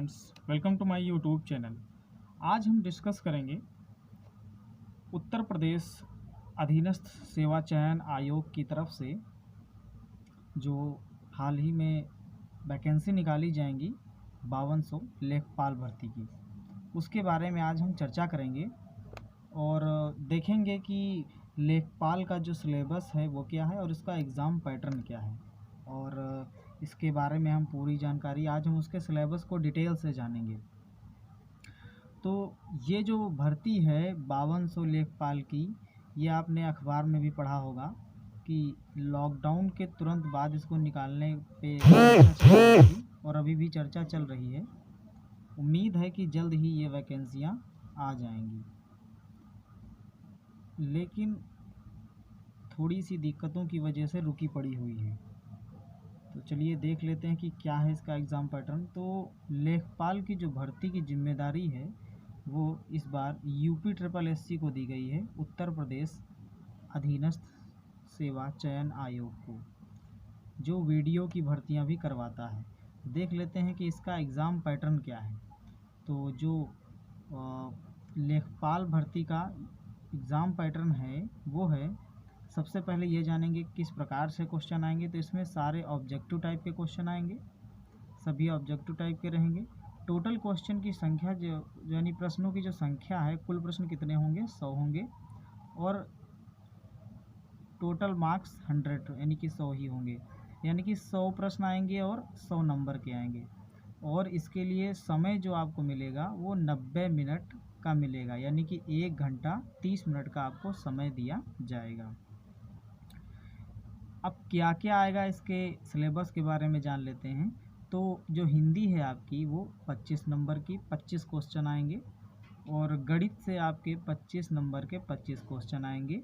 Friends, welcome to my YouTube channel. आज हम discuss करेंगे उत्तर प्रदेश अधीनस्थ सेवा चयन आयोग की तरफ से जो हाल ही में वैकेंसी निकाली जाएंगी 5200 लेखपाल भर्ती की, उसके बारे में आज हम चर्चा करेंगे और देखेंगे कि लेखपाल का जो सिलेबस है वो क्या है और इसका एग्ज़ाम पैटर्न क्या है, और इसके बारे में हम पूरी जानकारी आज हम उसके सिलेबस को डिटेल से जानेंगे। तो ये जो भर्ती है 5200 लेखपाल की, ये आपने अखबार में भी पढ़ा होगा कि लॉकडाउन के तुरंत बाद इसको निकालने पे चर्चा चल रही थी और अभी भी चर्चा चल रही है। उम्मीद है कि जल्द ही ये वैकेंसियाँ आ जाएंगी, लेकिन थोड़ी सी दिक्कतों की वजह से रुकी पड़ी हुई है। तो चलिए देख लेते हैं कि क्या है इसका एग्ज़ाम पैटर्न। तो लेखपाल की जो भर्ती की जिम्मेदारी है वो इस बार UPSSC को दी गई है, उत्तर प्रदेश अधीनस्थ सेवा चयन आयोग को, जो वीडियो की भर्तियां भी करवाता है। देख लेते हैं कि इसका एग्ज़ाम पैटर्न क्या है। तो जो लेखपाल भर्ती का एग्ज़ाम पैटर्न है वो है, सबसे पहले ये जानेंगे किस प्रकार से क्वेश्चन आएंगे। तो इसमें सारे ऑब्जेक्टिव टाइप के क्वेश्चन आएंगे, सभी ऑब्जेक्टिव टाइप के रहेंगे। टोटल क्वेश्चन की संख्या जो यानी प्रश्नों की जो संख्या है, कुल प्रश्न कितने होंगे, 100 होंगे, और टोटल मार्क्स 100 यानी कि 100 ही होंगे, यानी कि 100 प्रश्न आएंगे और 100 नंबर के आएंगे। और इसके लिए समय जो आपको मिलेगा वो 90 मिनट का मिलेगा, यानी कि 1 घंटा 30 मिनट का आपको समय दिया जाएगा। अब क्या क्या आएगा इसके सिलेबस के बारे में जान लेते हैं। तो जो हिंदी है आपकी वो 25 नंबर की 25 क्वेश्चन आएंगे, और गणित से आपके 25 नंबर के 25 क्वेश्चन आएंगे,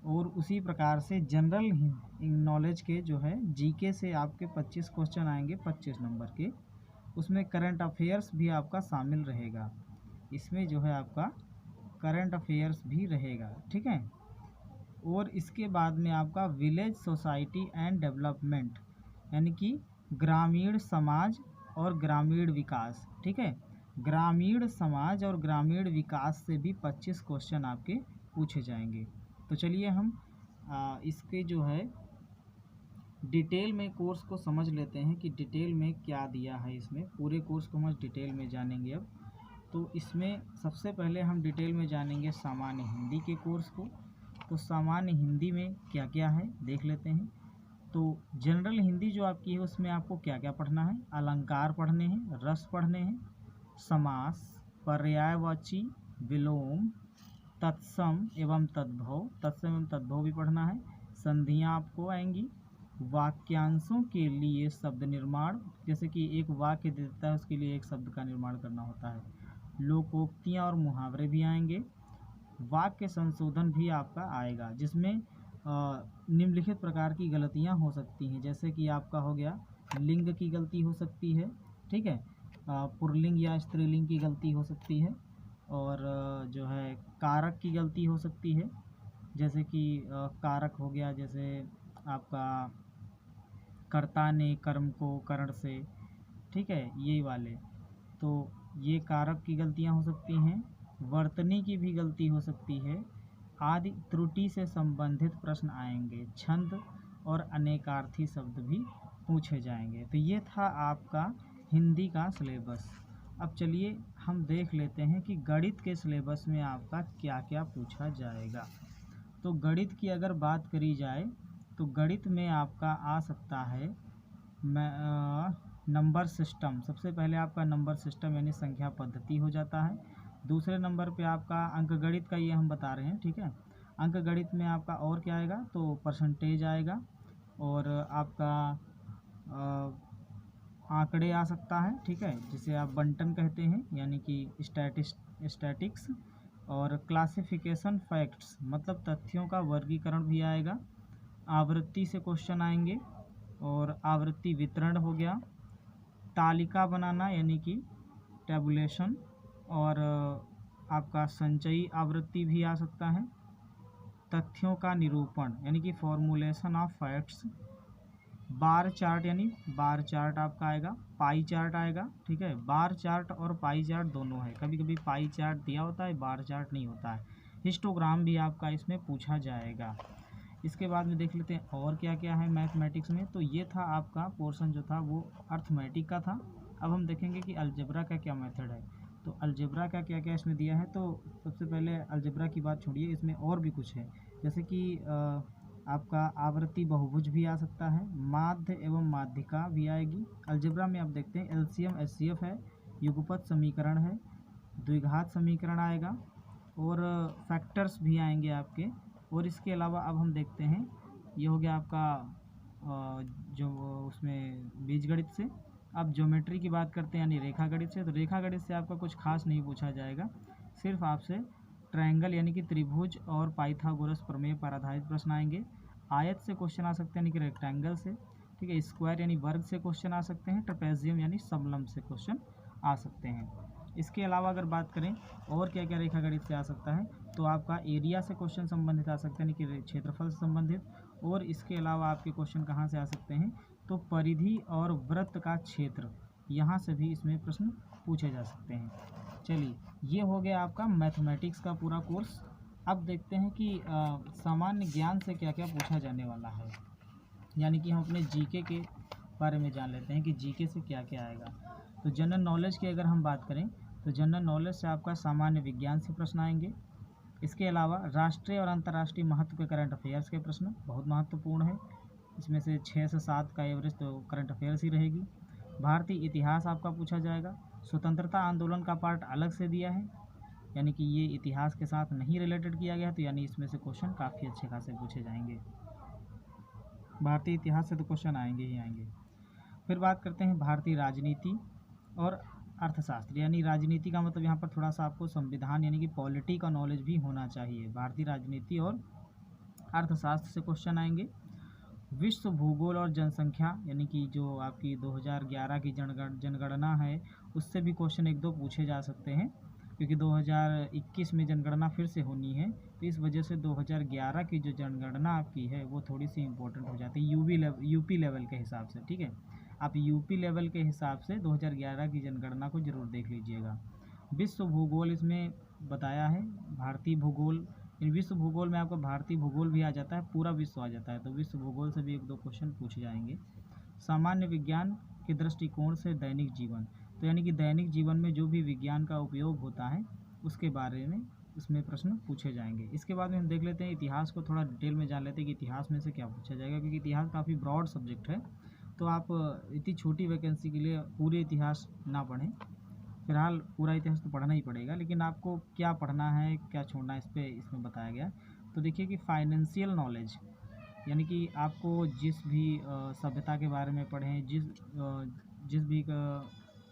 और उसी प्रकार से जनरल नॉलेज के जो है जीके से आपके 25 क्वेश्चन आएंगे 25 नंबर के। उसमें करंट अफेयर्स भी आपका शामिल रहेगा, इसमें जो है आपका करंट अफेयर्स भी रहेगा, ठीक है। और इसके बाद में आपका विलेज सोसाइटी एंड डेवलपमेंट, यानी कि ग्रामीण समाज और ग्रामीण विकास, ठीक है। ग्रामीण समाज और ग्रामीण विकास से भी 25 क्वेश्चन आपके पूछे जाएंगे। तो चलिए हम इसके जो है डिटेल में कोर्स को समझ लेते हैं कि डिटेल में क्या दिया है। इसमें पूरे कोर्स को हम डिटेल में जानेंगे अब। तो इसमें सबसे पहले हम डिटेल में जानेंगे सामान्य हिंदी के कोर्स को। तो सामान्य हिंदी में क्या क्या है देख लेते हैं। तो जनरल हिंदी जो आपकी है उसमें आपको क्या क्या पढ़ना है, अलंकार पढ़ने हैं, रस पढ़ने हैं, समास, पर्यायवाची, विलोम, तत्सम एवं तद्भव, तत्सम एवं तद्भव भी पढ़ना है। संधियाँ आपको आएंगी, वाक्यांशों के लिए शब्द निर्माण, जैसे कि एक वाक्य देता है उसके लिए एक शब्द का निर्माण करना होता है। लोकोक्तियाँ और मुहावरे भी आएंगे। वाक्य संशोधन भी आपका आएगा, जिसमें निम्नलिखित प्रकार की गलतियां हो सकती हैं, जैसे कि आपका हो गया लिंग की गलती हो सकती है, ठीक है, पुल्लिंग या स्त्रीलिंग की गलती हो सकती है, और जो है कारक की गलती हो सकती है, जैसे कि कारक हो गया जैसे आपका कर्ता ने कर्म को करण से, ठीक है, ये वाले। तो ये कारक की गलतियां हो सकती हैं। वर्तनी की भी गलती हो सकती है आदि। त्रुटि से संबंधित प्रश्न आएंगे। छंद और अनेकार्थी शब्द भी पूछे जाएंगे। तो ये था आपका हिंदी का सिलेबस। अब चलिए हम देख लेते हैं कि गणित के सिलेबस में आपका क्या क्या पूछा जाएगा। तो गणित की अगर बात करी जाए तो गणित में आपका आ सकता है नंबर सिस्टम। सबसे पहले आपका नंबर सिस्टम यानी संख्या पद्धति हो जाता है। दूसरे नंबर पे आपका अंक गणित का ये हम बता रहे हैं, ठीक है। अंक गणित में आपका और क्या आएगा, तो परसेंटेज आएगा, और आपका आंकड़े आ सकता है, ठीक है, जिसे आप बंटन कहते हैं, यानी कि स्टैटिक्स, और क्लासिफिकेशन फैक्ट्स मतलब तथ्यों का वर्गीकरण भी आएगा। आवृत्ति से क्वेश्चन आएंगे, और आवृत्ति वितरण हो गया। तालिका बनाना यानी कि टेबुलेशन, और आपका संचयी आवृत्ति भी आ सकता है। तथ्यों का निरूपण यानी कि formulation of facts, bar chart यानी बार चार्ट आपका आएगा, पाई चार्ट आएगा, ठीक है। बार चार्ट और पाई चार्ट दोनों है, कभी कभी पाई चार्ट दिया होता है, बार चार्ट नहीं होता है। हिस्टोग्राम भी आपका इसमें पूछा जाएगा। इसके बाद में देख लेते हैं और क्या क्या है मैथमेटिक्स में। तो ये था आपका पोर्शन जो था वो अर्थमेटिक का था। अब हम देखेंगे कि अलजेब्रा का क्या मेथड है। तो अलजेब्रा का क्या क्या इसमें दिया है। तो सबसे पहले अलजेब्रा की बात छोड़िए, इसमें और भी कुछ है, जैसे कि आपका आवर्ती बहुभुज भी आ सकता है, माध्य एवं माध्यिका भी आएगी। अलजेब्रा में आप देखते हैं एलसीएम एचसीएफ है, युगपत समीकरण है, द्विघात समीकरण आएगा और फैक्टर्स भी आएंगे आपके। और इसके अलावा अब हम देखते हैं, ये हो गया आपका जो उसमें बीजगणित से। अब ज्योमेट्री की बात करते हैं यानी रेखा गणित से। तो रेखा गणित से आपका कुछ खास नहीं पूछा जाएगा, सिर्फ आपसे ट्रायंगल यानी कि त्रिभुज और पाइथागोरस प्रमेय पर आधारित प्रश्न आएंगे। आयत से क्वेश्चन आ सकते हैं यानी कि रेक्टेंगल से, ठीक है। स्क्वायर यानी वर्ग से क्वेश्चन आ सकते हैं। ट्रेपेजियम यानी समलंब से क्वेश्चन आ सकते हैं। इसके अलावा अगर बात करें और क्या क्या रेखा गणित से आ सकता है, तो आपका एरिया से क्वेश्चन संबंधित आ सकते हैं यानी कि क्षेत्रफल से संबंधित। और इसके अलावा आपके क्वेश्चन कहाँ से आ सकते हैं, तो परिधि और वृत्त का क्षेत्र, यहाँ से भी इसमें प्रश्न पूछे जा सकते हैं। चलिए, ये हो गया आपका मैथमेटिक्स का पूरा कोर्स। अब देखते हैं कि सामान्य ज्ञान से क्या क्या पूछा जाने वाला है, यानी कि हम अपने जीके के बारे में जान लेते हैं कि जीके से क्या क्या आएगा। तो जनरल नॉलेज की अगर हम बात करें, तो जनरल नॉलेज से आपका सामान्य विज्ञान से प्रश्न आएंगे। इसके अलावा राष्ट्रीय और अंतर्राष्ट्रीय महत्व के करंट अफेयर्स के प्रश्न बहुत महत्वपूर्ण है, इसमें से 6 से 7 का एवरेज तो करंट अफेयर्स ही रहेगी। भारतीय इतिहास आपका पूछा जाएगा। स्वतंत्रता आंदोलन का पार्ट अलग से दिया है, यानी कि ये इतिहास के साथ नहीं रिलेटेड किया गया, तो यानी इसमें से क्वेश्चन काफ़ी अच्छे खासे पूछे जाएंगे। भारतीय इतिहास से तो क्वेश्चन आएंगे ही आएंगे। फिर बात करते हैं भारतीय राजनीति और अर्थशास्त्र, यानी राजनीति का मतलब यहाँ पर थोड़ा सा आपको संविधान यानी कि पॉलिटी का नॉलेज भी होना चाहिए। भारतीय राजनीति और अर्थशास्त्र से क्वेश्चन आएंगे। विश्व भूगोल और जनसंख्या, यानी कि जो आपकी 2011 की जनगणना है, उससे भी क्वेश्चन 1-2 पूछे जा सकते हैं, क्योंकि 2021 में जनगणना फिर से होनी है, तो इस वजह से 2011 की जो जनगणना आपकी है वो थोड़ी सी इंपॉर्टेंट हो जाती है यूपी लेवल के हिसाब से, ठीक है। आप यूपी लेवल के हिसाब से 2011 की जनगणना को ज़रूर देख लीजिएगा। विश्व भूगोल इसमें बताया है, भारतीय भूगोल, विश्व भूगोल में आपका भारतीय भूगोल भी आ जाता है, पूरा विश्व आ जाता है, तो विश्व भूगोल से भी 1-2 क्वेश्चन पूछे जाएंगे। सामान्य विज्ञान के दृष्टिकोण से दैनिक जीवन, तो यानी कि दैनिक जीवन में जो भी विज्ञान का उपयोग होता है उसके बारे में इसमें प्रश्न पूछे जाएंगे। इसके बाद में हम देख लेते हैं इतिहास को, थोड़ा डिटेल में जान लेते हैं कि इतिहास में से क्या पूछा जाएगा, क्योंकि इतिहास काफ़ी ब्रॉड सब्जेक्ट है, तो आप इतनी छोटी वैकेंसी के लिए पूरे इतिहास ना पढ़ें। फिलहाल पूरा इतिहास तो पढ़ना ही पड़ेगा, लेकिन आपको क्या पढ़ना है क्या छोड़ना है इस पर इसमें बताया गया। तो देखिए कि फाइनेंशियल नॉलेज, यानी कि आपको जिस भी सभ्यता के बारे में पढ़ें, जिस भी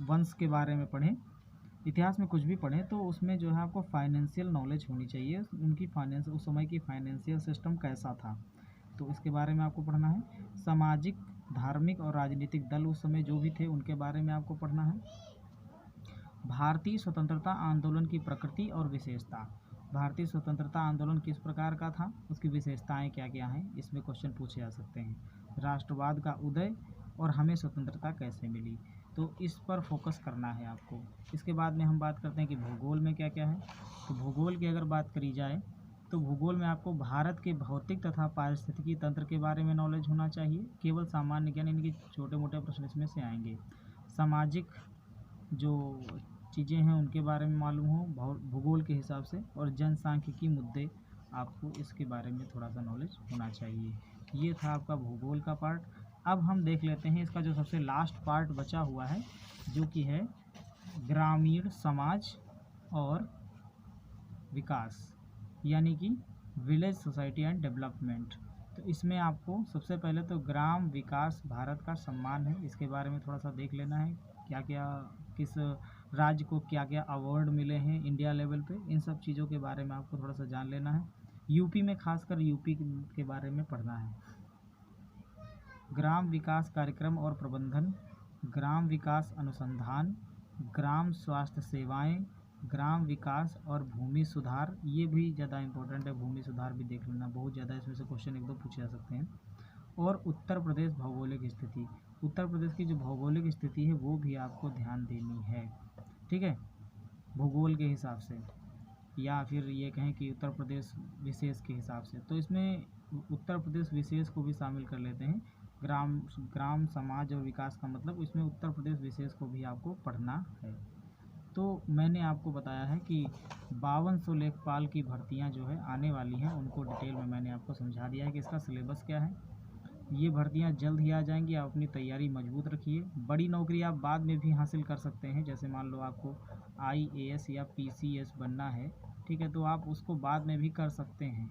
वंश के बारे में पढ़ें, इतिहास में कुछ भी पढ़ें, तो उसमें जो है आपको फाइनेंशियल नॉलेज होनी चाहिए, उनकी फाइनेंस उस समय की फाइनेंशियल सिस्टम कैसा था, तो इसके बारे में आपको पढ़ना है। सामाजिक, धार्मिक और राजनीतिक दल उस समय जो भी थे उनके बारे में आपको पढ़ना है। भारतीय स्वतंत्रता आंदोलन की प्रकृति और विशेषता, भारतीय स्वतंत्रता आंदोलन किस प्रकार का था, उसकी विशेषताएं क्या क्या हैं, इसमें क्वेश्चन पूछे जा सकते हैं। राष्ट्रवाद का उदय और हमें स्वतंत्रता कैसे मिली, तो इस पर फोकस करना है आपको। इसके बाद में हम बात करते हैं कि भूगोल में क्या क्या है। तो भूगोल की अगर बात करी जाए, तो भूगोल में आपको भारत के भौतिक तथा पारिस्थितिकी तंत्र के बारे में नॉलेज होना चाहिए। केवल सामान्य ज्ञान यानी कि छोटे मोटे प्रश्न इसमें से आएंगे। सामाजिक जो चीज़ें हैं उनके बारे में मालूम हो भूगोल के हिसाब से, और जनसांख्यिकी मुद्दे आपको इसके बारे में थोड़ा सा नॉलेज होना चाहिए। ये था आपका भूगोल का पार्ट। अब हम देख लेते हैं इसका जो सबसे लास्ट पार्ट बचा हुआ है, जो कि है ग्रामीण समाज और विकास, यानी कि विलेज सोसाइटी एंड डेवलपमेंट। तो इसमें आपको सबसे पहले तो ग्राम विकास भारत का सम्मान है, इसके बारे में थोड़ा सा देख लेना है, क्या क्या किस राज्य को क्या क्या अवार्ड मिले हैं इंडिया लेवल पे, इन सब चीज़ों के बारे में आपको थोड़ा सा जान लेना है। यूपी में खासकर यूपी के बारे में पढ़ना है। ग्राम विकास कार्यक्रम और प्रबंधन, ग्राम विकास अनुसंधान, ग्राम स्वास्थ्य सेवाएं, ग्राम विकास और भूमि सुधार, ये भी ज़्यादा इंपॉर्टेंट है, भूमि सुधार भी देख लेना, बहुत ज़्यादा इसमें से क्वेश्चन 1-2 पूछे जा सकते हैं। और उत्तर प्रदेश भौगोलिक स्थिति, उत्तर प्रदेश की जो भौगोलिक स्थिति है वो भी आपको ध्यान देनी है, ठीक है, भूगोल के हिसाब से, या फिर ये कहें कि उत्तर प्रदेश विशेष के हिसाब से। तो इसमें उत्तर प्रदेश विशेष को भी शामिल कर लेते हैं। ग्राम समाज और विकास का मतलब इसमें उत्तर प्रदेश विशेष को भी आपको पढ़ना है। तो मैंने आपको बताया है कि 5200 लेखपाल की भर्तियां जो है आने वाली हैं, उनको डिटेल में मैंने आपको समझा दिया है कि इसका सिलेबस क्या है। ये भर्तियां जल्द ही आ जाएंगी, आप अपनी तैयारी मजबूत रखिए। बड़ी नौकरी आप बाद में भी हासिल कर सकते हैं, जैसे मान लो आपको IAS या PCS बनना है, ठीक है, तो आप उसको बाद में भी कर सकते हैं,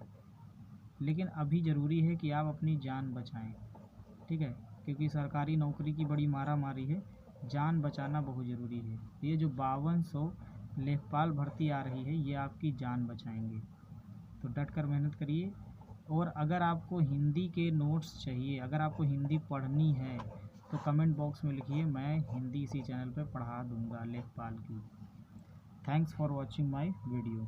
लेकिन अभी ज़रूरी है कि आप अपनी जान बचाएं, ठीक है, क्योंकि सरकारी नौकरी की बड़ी मारा मारी है, जान बचाना बहुत ज़रूरी है। ये जो 5200 लेखपाल भर्ती आ रही है, ये आपकी जान बचाएंगे, तो डट कर मेहनत करिए। और अगर आपको हिंदी के नोट्स चाहिए, अगर आपको हिंदी पढ़नी है, तो कमेंट बॉक्स में लिखिए, मैं हिंदी इसी चैनल पर पढ़ा दूँगा लेखपाल की। Thanks for watching my video.